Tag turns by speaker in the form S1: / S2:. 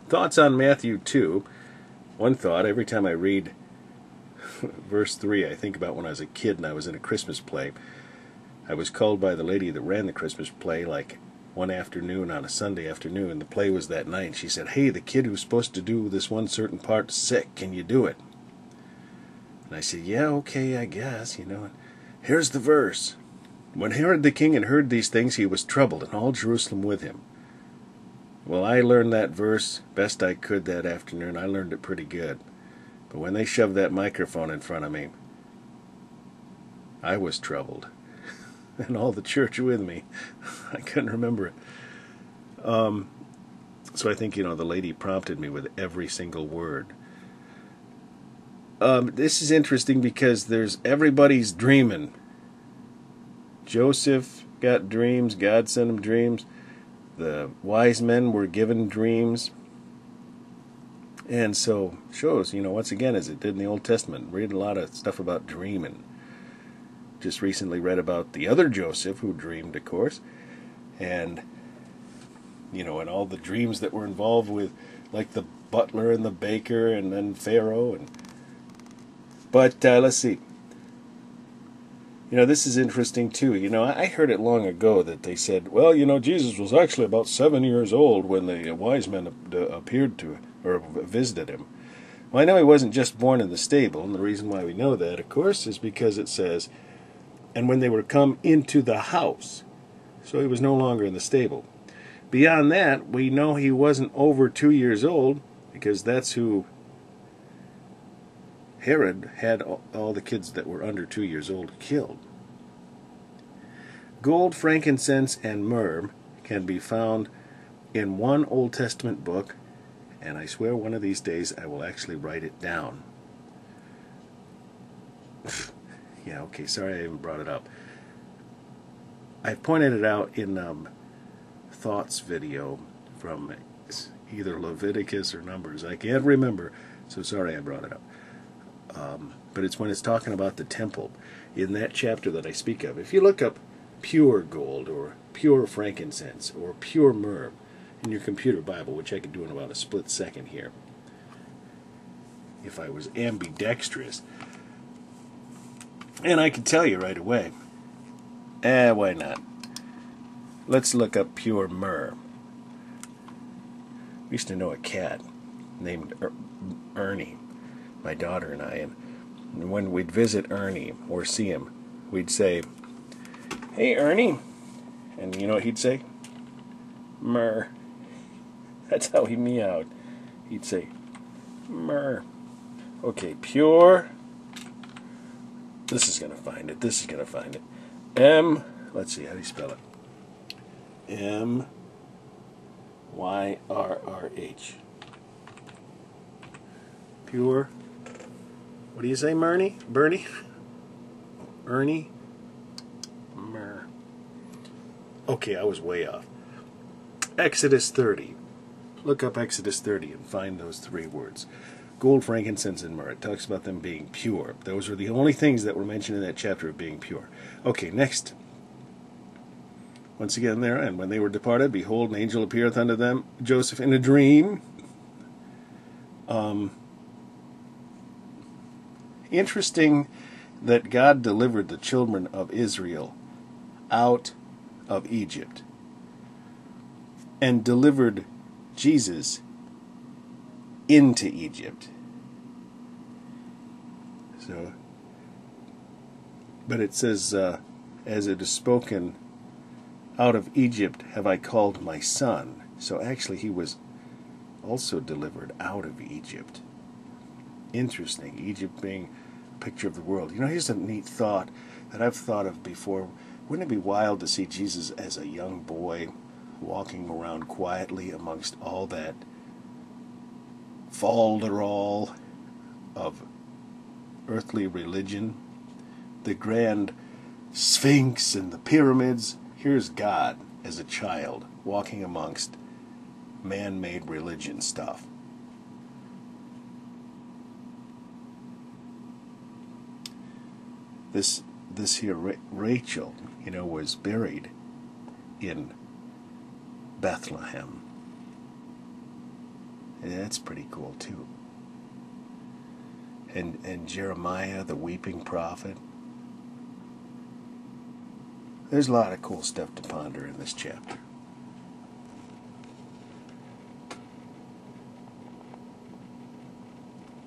S1: Thoughts on Matthew 2. One thought, every time I read verse 3, I think about when I was a kid and I was in a Christmas play. I was called by the lady that ran the Christmas play like one afternoon on a Sunday afternoon. The play was that night. She said, "Hey, the kid who's supposed to do this one certain part's sick. Can you do it?" And I said, "Yeah, okay, I guess, Here's the verse. When Herod the king had heard these things, he was troubled, and all Jerusalem with him." Well, I learned that verse best I could that afternoon. I learned it pretty good. But when they shoved that microphone in front of me, I was troubled. And all the church with me. I couldn't remember it. So I think, the lady prompted me with every single word. This is interesting because everybody's dreaming. Joseph got dreams. God sent him dreams. The wise men were given dreams. And so shows, once again, as it did in the Old Testament, read a lot of stuff about dreaming. Just recently read about the other Joseph who dreamed, of course. And, and all the dreams that were involved with, like the butler and the baker and then Pharaoh. But let's see. This is interesting too. I heard it long ago that they said, well, Jesus was actually about 7 years old when the wise men appeared to, or visited him. Well, I know he wasn't just born in the stable, and the reason why we know that, of course, is because it says, and when they were come into the house. So he was no longer in the stable. Beyond that, we know he wasn't over 2 years old, because that's who Herod had all the kids that were under 2 years old killed. Gold, frankincense, and myrrh can be found in one Old Testament book, and I swear one of these days I will actually write it down. Yeah, okay, sorry I even brought it up. I pointed it out in Thoughts video from either Leviticus or Numbers. I can't remember, so sorry I brought it up. But it's when it's talking about the temple in that chapter that I speak of. If you look up pure gold or pure frankincense or pure myrrh in your computer Bible, which I could do in about a split second here, if I was ambidextrous, and I could tell you right away. Why not? Let's look up pure myrrh. We used to know a cat named Ernie, my daughter and I, and when we'd visit Ernie or see him, we'd say, "Hey, Ernie," and you know what he'd say? "Myrrh." That's how he meowed. He'd say, "Myrrh." Okay, pure. This is going to find it. This is going to find it. Let's see, how do you spell it? M-Y-R-R-H. Pure. What do you say, Bernie? Ernie? Myrrh. Okay, I was way off. Exodus 30. Look up Exodus 30 and find those three words. Gold, frankincense, and myrrh. It talks about them being pure. Those are the only things that were mentioned in that chapter of being pure. Okay, next. Once again there, and when they were departed, behold, an angel appeareth unto them, Joseph, in a dream. Interesting that God delivered the children of Israel out of Egypt and delivered Jesus into Egypt. So, but it says, as it is spoken, out of Egypt have I called my son. So actually he was also delivered out of Egypt. Interesting. Egypt being a picture of the world. Here's a neat thought that I've thought of before. Wouldn't it be wild to see Jesus as a young boy walking around quietly amongst all that falderall of earthly religion, the grand Sphinx and the pyramids? Here's God as a child walking amongst man-made religion stuff. This here Rachel, was buried in Bethlehem. And that's pretty cool too. And Jeremiah, the weeping prophet. There's a lot of cool stuff to ponder in this chapter.